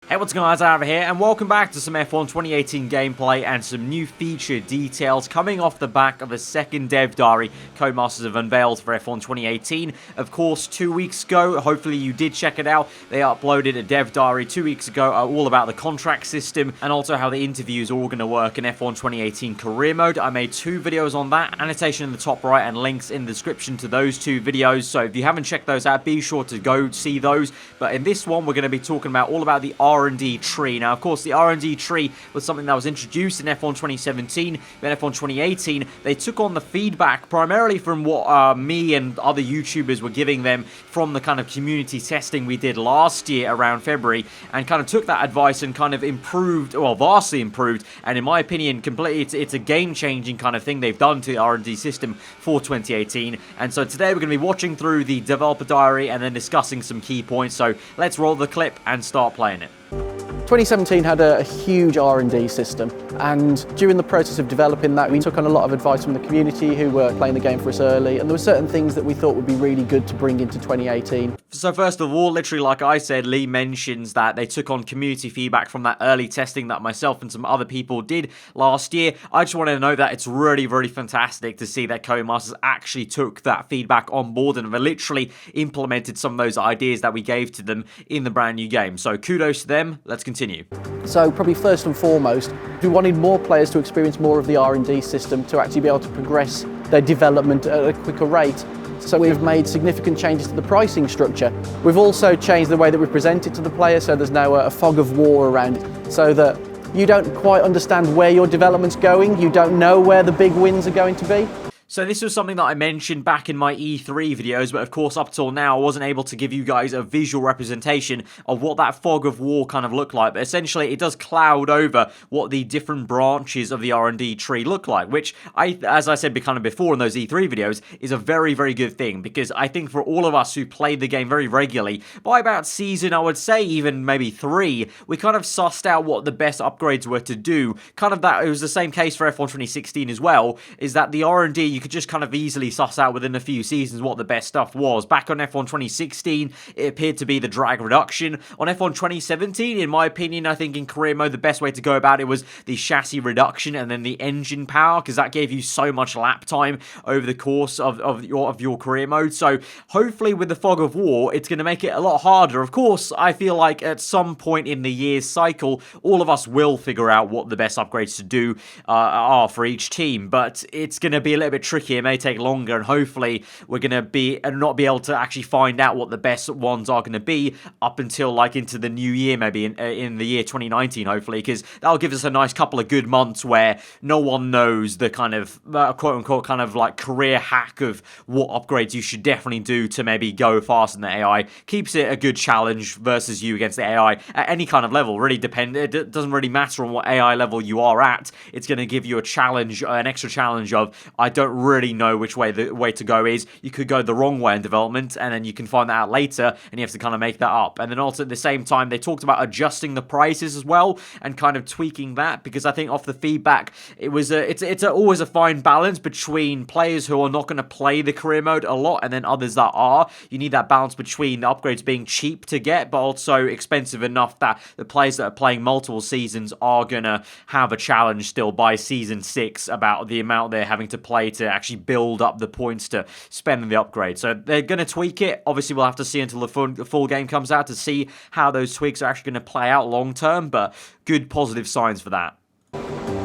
Hey, what's going on, guys? Aarava here, and welcome back to some F1 2018 gameplay and some new feature details coming off the back of a second Dev Diary Codemasters have unveiled for F1 2018. Of course, 2 weeks ago, hopefully you did check it out, they uploaded a Dev Diary 2 weeks ago all about the contract system and also how the interviews are all going to work in F1 2018 career mode. I made 2 videos on that, annotation in the top right and links in the description to those 2 videos, so if you haven't checked those out, be sure to go see those. But in this one, we're going to be talking about all about the R&D tree. Now, of course, the R&D tree was something that was introduced in F1 2017. Then F1 2018, they took on the feedback primarily from what me and other YouTubers were giving them from the kind of community testing we did last year around February, and kind of took that advice and kind of improved, well, vastly improved, and in my opinion, completely, it's a game-changing kind of thing they've done to the R&D system for 2018. And so today we're going to be watching through the developer diary and then discussing some key points. So let's roll the clip and start playing it. 2017 had a huge R&D system, and during the process of developing that, we took on a lot of advice from the community who were playing the game for us early, and there were certain things that we thought would be really good to bring into 2018. So first of all, literally like I said, Lee mentions that they took on community feedback from that early testing that myself and some other people did last year. I just wanted to know that it's really, really fantastic to see that Codemasters actually took that feedback on board and have literally implemented some of those ideas that we gave to them in the brand new game. So kudos to them. Let's continue. So probably first and foremost, we wanted more players to experience more of the R&D system to actually be able to progress their development at a quicker rate. So we've made significant changes to the pricing structure. We've also changed the way that we present it to the player, so there's now a fog of war around it, so that you don't quite understand where your development's going, you don't know where the big wins are going to be. So this was something that I mentioned back in my E3 videos, but of course up till now I wasn't able to give you guys a visual representation of what that fog of war kind of looked like. But essentially it does cloud over what the different branches of the R&D tree look like, which as I said kind of before in those E3 videos, is a very, very good thing, because I think for all of us who played the game very regularly, by about season, I would say even maybe 3, we kind of sussed out what the best upgrades were to do. Kind of that, it was the same case for F1 2016 as well, is that the R&D, you could just kind of easily suss out within a few seasons what the best stuff was. Back on F1 2016, it appeared to be the drag reduction. On F1 2017, in my opinion, I think in career mode, the best way to go about it was the chassis reduction and then the engine power, because that gave you so much lap time over the course of your career mode. So hopefully with the fog of war, it's going to make it a lot harder. Of course, I feel like at some point in the year's cycle, all of us will figure out what the best upgrades to do are for each team, but it's going to be a little bit tricky. It may take longer, and hopefully we're going to not be able to actually find out what the best ones are going to be up until like into the new year, maybe in the year 2019, hopefully, because that'll give us a nice couple of good months where no one knows the kind of quote-unquote kind of like career hack of what upgrades you should definitely do to maybe go faster than the AI. Keeps it a good challenge versus you against the AI at any kind of level. Really it doesn't really matter on what AI level you are at. It's going to give you a challenge, an extra challenge of, I don't really know which way the way to go is. You could go the wrong way in development, and then you can find that out later, and you have to kind of make that up. And then also at the same time, they talked about adjusting the prices as well and kind of tweaking that, because I think off the feedback, it's always a fine balance between players who are not going to play the career mode a lot and then others that are. You need that balance between the upgrades being cheap to get, but also expensive enough that the players that are playing multiple seasons are going to have a challenge still by season 6 about the amount they're having to play to actually build up the points to spend on the upgrade. So they're going to tweak it. Obviously, we'll have to see until the full game comes out to see how those tweaks are actually going to play out long term, but good positive signs for that.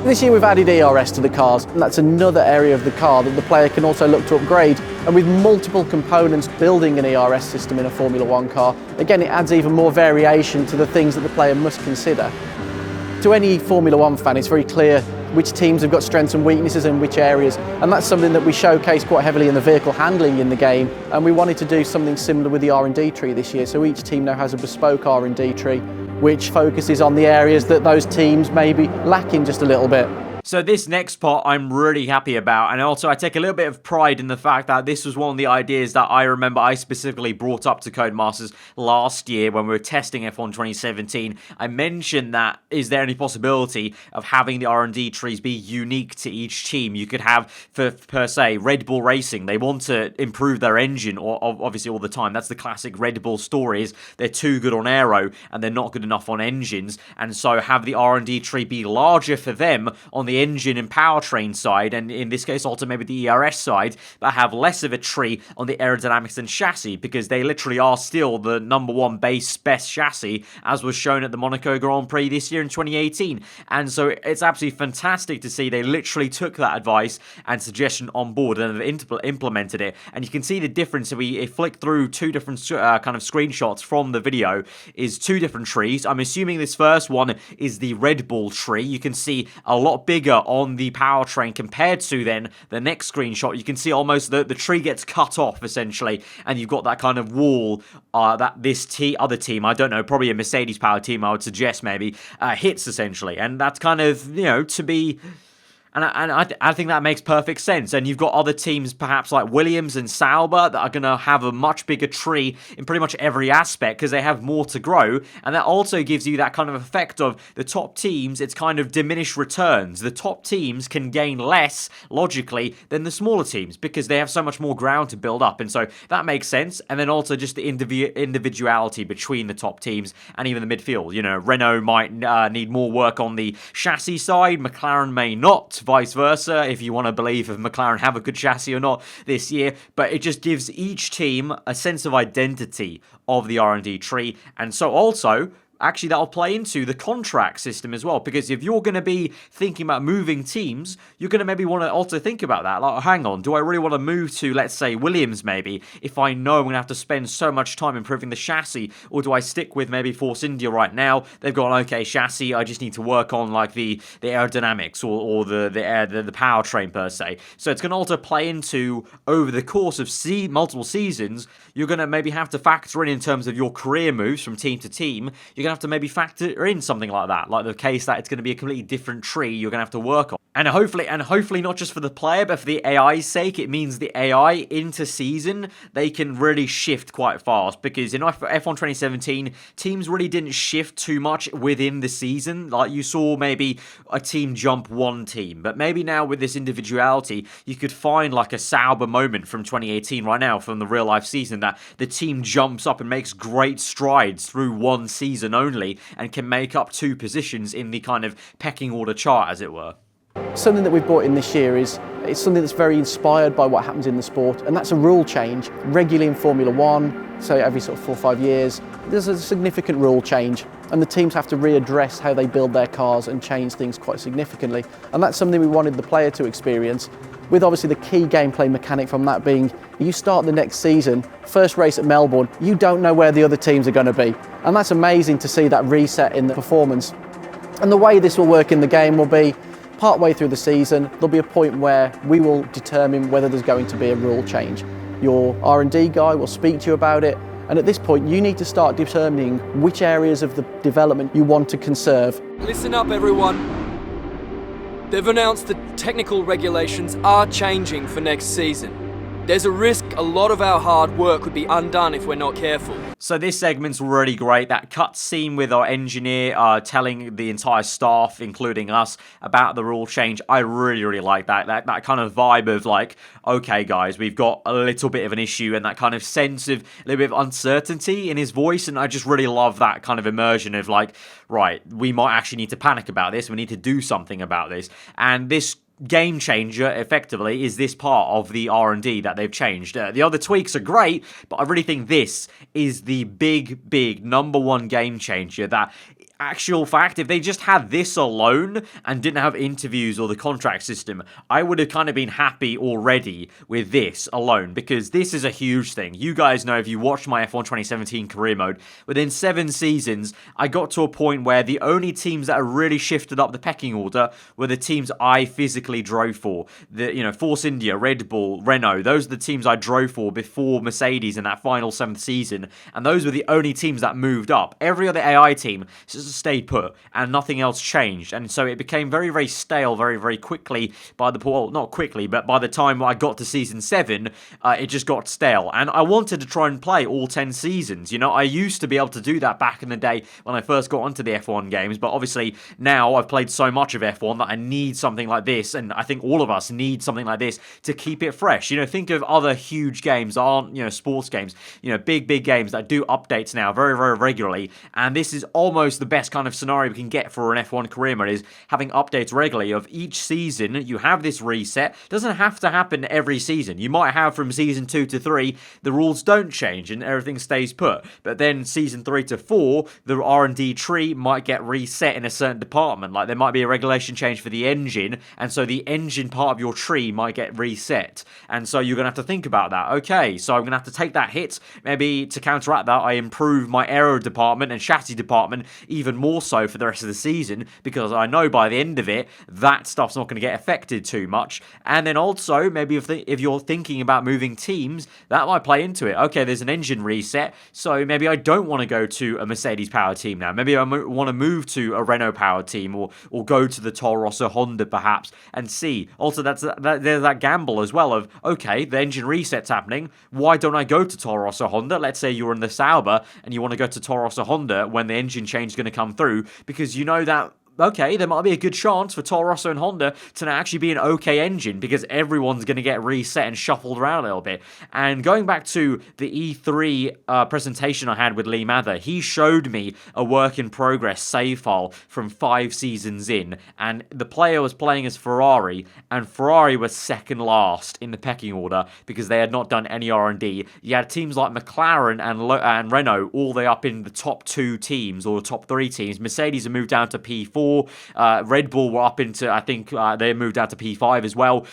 This year we've added ERS to the cars, and that's another area of the car that the player can also look to upgrade. And with multiple components building an ERS system in a Formula 1 car, again, it adds even more variation to the things that the player must consider. To any Formula 1 fan, it's very clear which teams have got strengths and weaknesses in which areas, and that's something that we showcase quite heavily in the vehicle handling in the game, and we wanted to do something similar with the R&D tree this year. So each team now has a bespoke R&D tree which focuses on the areas that those teams may be lacking just a little bit. So this next part I'm really happy about, and also I take a little bit of pride in the fact that this was one of the ideas that I remember I specifically brought up to Codemasters last year when we were testing F1 2017. I mentioned that, is there any possibility of having the R&D trees be unique to each team? You could have, for per se, Red Bull Racing, they want to improve their engine, or obviously all the time. That's the classic Red Bull story, is they're too good on aero and they're not good enough on engines, and so have the R&D tree be larger for them on the engine and powertrain side, and in this case also maybe the ERS side, but have less of a tree on the aerodynamics and chassis, because they literally are still the #1 best chassis, as was shown at the Monaco Grand Prix this year in 2018. And so it's absolutely fantastic to see they literally took that advice and suggestion on board and have implemented it. And you can see the difference if we flick through two different kind of screenshots from the video, is two different trees. I'm assuming this first one is the Red Bull tree. You can see a lot bigger on the powertrain compared to then the next screenshot. You can see almost the tree gets cut off essentially, and you've got that kind of wall that this other team, I don't know, probably a Mercedes powered team I would suggest maybe, hits essentially. And that's kind of, you know, to be... And I think that makes perfect sense. And you've got other teams, perhaps like Williams and Sauber, that are going to have a much bigger tree in pretty much every aspect because they have more to grow. And that also gives you that kind of effect of the top teams, it's kind of diminished returns. The top teams can gain less, logically, than the smaller teams because they have so much more ground to build up. And so that makes sense. And then also just the individuality between the top teams and even the midfield. You know, Renault might need more work on the chassis side. McLaren may not. Vice versa, if you want to believe if McLaren have a good chassis or not this year. But it just gives each team a sense of identity of the R&D tree. And so also, actually, that'll play into the contract system as well, because if you're going to be thinking about moving teams, you're going to maybe want to also think about that. Like, hang on, do I really want to move to, let's say, Williams maybe, if I know I'm going to have to spend so much time improving the chassis, or do I stick with maybe Force India right now? They've got an okay chassis, I just need to work on like the aerodynamics or the powertrain per se. So it's going to also play into, over the course of multiple seasons, you're going to maybe have to factor in terms of your career moves from team to team. You're going to have to maybe factor in something like that, like the case that it's going to be a completely different tree you're going to have to work on. And hopefully not just for the player, but for the AI's sake, it means the AI into season, they can really shift quite fast, because in F1 2017, teams really didn't shift too much within the season. Like, you saw maybe a team jump one team, but maybe now with this individuality, you could find like a Sauber moment from 2018 right now from the real life season, that the team jumps up and makes great strides through one season only and can make up two positions in the kind of pecking order chart, as it were. Something that we've brought in this year is it's something that's very inspired by what happens in the sport, and that's a rule change. Regularly in Formula One, so every sort of 4 or 5 years, there's a significant rule change, and the teams have to readdress how they build their cars and change things quite significantly. And that's something we wanted the player to experience, with obviously the key gameplay mechanic from that being, you start the next season, first race at Melbourne, you don't know where the other teams are going to be. And that's amazing to see that reset in the performance. And the way this will work in the game will be, partway through the season, there'll be a point where we will determine whether there's going to be a rule change. Your R&D guy will speak to you about it, and at this point you need to start determining which areas of the development you want to conserve. Listen up, everyone. They've announced that technical regulations are changing for next season. There's a risk a lot of our hard work could be undone if we're not careful. So this segment's really great. That cut scene with our engineer telling the entire staff, including us, about the rule change, I really, really like that. That kind of vibe of like, okay guys, we've got a little bit of an issue, and that kind of sense of a little bit of uncertainty in his voice, and I just really love that kind of immersion of like, right, we might actually need to panic about this, we need to do something about this. And this game changer, effectively, is this part of the R&D that they've changed. The other tweaks are great, but I really think this is the big #1 game changer. That actual fact, if they just had this alone and didn't have interviews or the contract system, I would have kind of been happy already with this alone, because this is a huge thing. You guys know, if you watched my F1 2017 career mode, within 7 seasons, I got to a point where the only teams that really shifted up the pecking order were the teams I physically drove for. Force India, Red Bull, Renault, those are the teams I drove for before Mercedes in that final 7th season, and those were the only teams that moved up. Every other AI team stayed put and nothing else changed, and so it became very, very stale very, very quickly not quickly, but by the time I got to Season 7, it just got stale, and I wanted to try and play all 10 seasons. I used to be able to do that back in the day when I first got onto the F1 games, but obviously now I've played so much of F1 that I need something like this, and I think all of us need something like this to keep it fresh. Think of other huge games that aren't, sports games, big games that do updates now very, very regularly, and this is almost the best kind of scenario we can get for an F1 career mode, is having updates regularly of each season. You have this reset. It doesn't have to happen every season. You might have from Season 2 to 3, the rules don't change and everything stays put, but then Season 3 to 4, the R&D tree might get reset in a certain department. Like there might be a regulation change for the engine, and so the engine part of your tree might get reset, and so you're going to have to think about that. Okay, so I'm going to have to take that hit. Maybe to counteract that, I improve my aero department and chassis department even more so for the rest of the season, because I know by the end of it, that stuff's not going to get affected too much. And then also, maybe if you're thinking about moving teams, that might play into it. Okay, there's an engine reset, so maybe I don't want to go to a Mercedes powered team now. Maybe I want to move to a Renault powered team, or go to the Toro Rosso Honda perhaps, and see. Also, there's that gamble as well of, okay, the engine reset's happening, why don't I go to Toro Rosso Honda? Let's say you're in the Sauber and you want to go to Toro Rosso Honda when the engine change is going to come through, because you know that, okay, there might be a good chance for Toro Rosso and Honda to now actually be an okay engine, because everyone's going to get reset and shuffled around a little bit. And going back to the E3 presentation I had with Lee Mather, he showed me a work in progress save file from 5 seasons in, and the player was playing as Ferrari, and Ferrari was second last in the pecking order because they had not done any R&D. You had teams like McLaren and Renault all the way up in the top 2 teams, or the top 3 teams. Mercedes had moved down to P4. Red Bull were up into, I think, they moved out to P5 as well.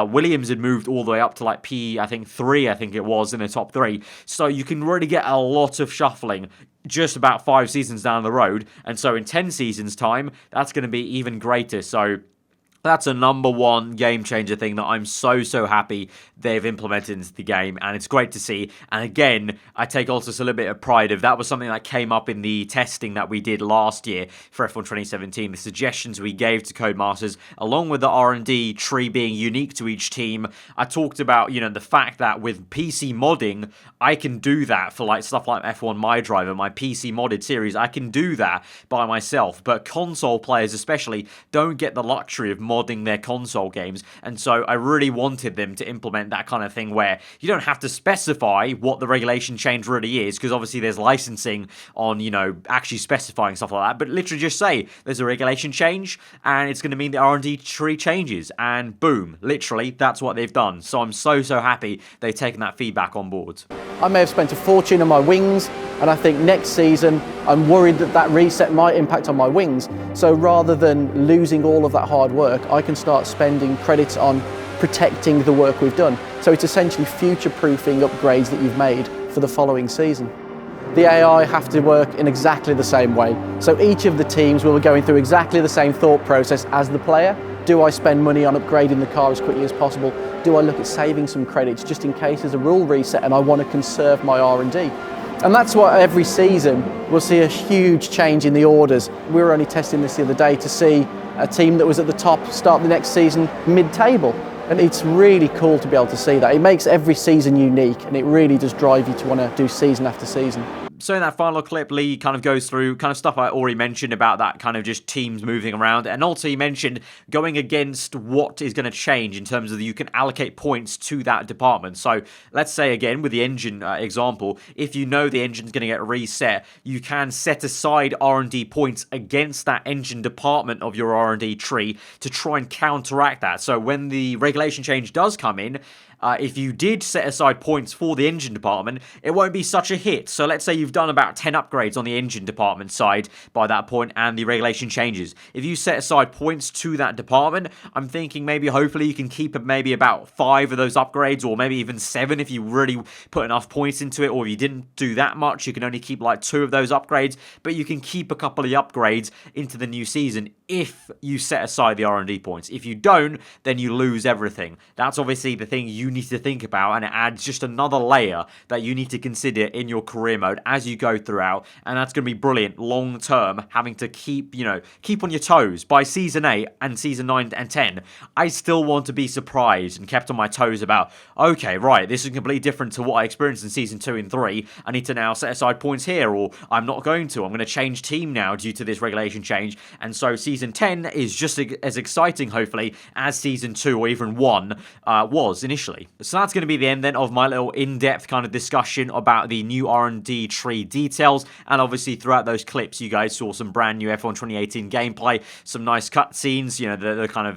Williams had moved all the way up to like P3, I think it was, in the top 3. So you can really get a lot of shuffling just about 5 seasons down the road. And so in 10 seasons' time, that's going to be even greater. So that's a number one game changer thing that I'm so happy they've implemented into the game, and it's great to see. And again, I take also a little bit of pride of that was something that came up in the testing that we did last year for F1 2017. The suggestions we gave to Codemasters, along with the R&D tree being unique to each team. I talked about, the fact that with PC modding, I can do that for like stuff like F1 My Driver, my PC modded series. I can do that by myself, but console players especially don't get the luxury of modding their console games, and so I really wanted them to implement that kind of thing where you don't have to specify what the regulation change really is, because obviously there's licensing on, actually specifying stuff like that, but literally just say there's a regulation change and it's going to mean the R&D tree changes, and boom, literally that's what they've done. So I'm so happy they've taken that feedback on board. I may have spent a fortune on my wings, and I think next season I'm worried that reset might impact on my wings. So rather than losing all of that hard work, I can start spending credits on protecting the work we've done. So it's essentially future-proofing upgrades that you've made for the following season. The AI have to work in exactly the same way. So each of the teams will be going through exactly the same thought process as the player. Do I spend money on upgrading the car as quickly as possible? Do I look at saving some credits just in case there's a rule reset and I want to conserve my R&D? And that's why every season we'll see a huge change in the orders. We were only testing this the other day to see a team that was at the top start the next season mid-table. And it's really cool to be able to see that. It makes every season unique, and it really does drive you to want to do season after season. So in that final clip, Lee kind of goes through kind of stuff I already mentioned about that kind of just teams moving around. And also he mentioned going against what is going to change in terms of you can allocate points to that department. So let's say again with the engine example, if you know the engine's going to get reset, you can set aside R&D points against that engine department of your R&D tree to try and counteract that. So when the regulation change does come in, if you did set aside points for the engine department, it won't be such a hit. So let's say you've done about 10 upgrades on the engine department side by that point and the regulation changes. If you set aside points to that department, I'm thinking maybe hopefully you can keep maybe about 5 of those upgrades, or maybe even 7 if you really put enough points into it, or if you didn't do that much, you can only keep like 2 of those upgrades, but you can keep a couple of the upgrades into the new season if you set aside the R&D points. If you don't, then you lose everything. That's obviously the thing you you need to think about, and it adds just another layer that you need to consider in your career mode as you go throughout, and that's going to be brilliant long term, having to keep on your toes. By season 8 and season 9 and 10, I still want to be surprised and kept on my toes about, okay, right, this is completely different to what I experienced in season 2 and 3. I need to now set aside points here, or I'm not going to. I'm going to change team now due to this regulation change. And so season 10 is just as exciting, hopefully, as season 2 or even 1 was initially. So that's going to be the end then of my little in-depth kind of discussion about the new R&D tree details. And obviously throughout those clips, you guys saw some brand new F1 2018 gameplay, some nice cutscenes, the kind of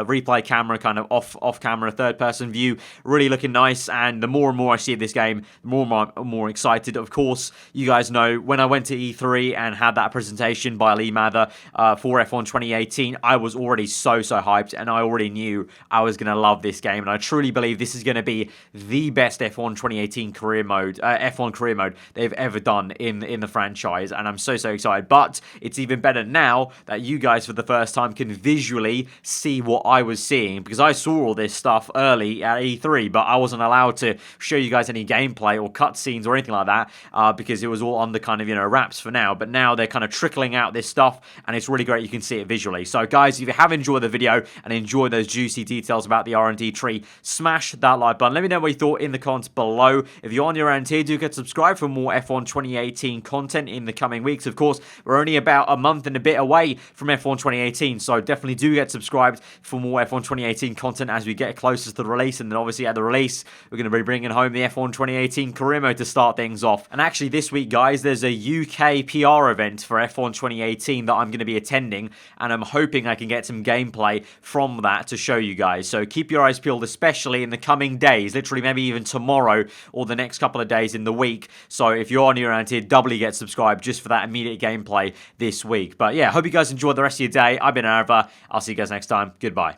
replay camera, kind of off-camera third-person view, really looking nice. And the more and more I see of this game, the more I'm more excited. Of course, you guys know when I went to E3 and had that presentation by Lee Mather for F1 2018, I was already so hyped, and I already knew I was going to love this game. And I truly believe this is going to be the best F1 2018 career mode, F1 career mode they've ever done in the franchise. And I'm so excited. But it's even better now that you guys for the first time can visually see what I was seeing, because I saw all this stuff early at E3, but I wasn't allowed to show you guys any gameplay or cutscenes or anything like that because it was all under kind of wraps for now. But now they're kind of trickling out this stuff, and it's really great. You can see it visually. So guys, if you have enjoyed the video and enjoyed those juicy details about the R&D tree, smash that like button. Let me know what you thought in the comments below. If you're on your end here, do get subscribed for more F1 2018 content in the coming weeks. Of course, we're only about a month and a bit away from F1 2018, so definitely do get subscribed for more F1 2018 content as we get closer to the release. And then obviously at the release, we're going to be bringing home the F1 2018 career mode to start things off. And actually this week, guys, there's a UK PR event for F1 2018 that I'm going to be attending, and I'm hoping I can get some gameplay from that to show you guys. So keep your eyes peeled, especially in the coming days, literally maybe even tomorrow or the next couple of days in the week. So if you're on your end here, doubly get subscribed just for that immediate gameplay this week. But yeah, hope you guys enjoy the rest of your day. I've been aarava. I'll see you guys next time. Goodbye.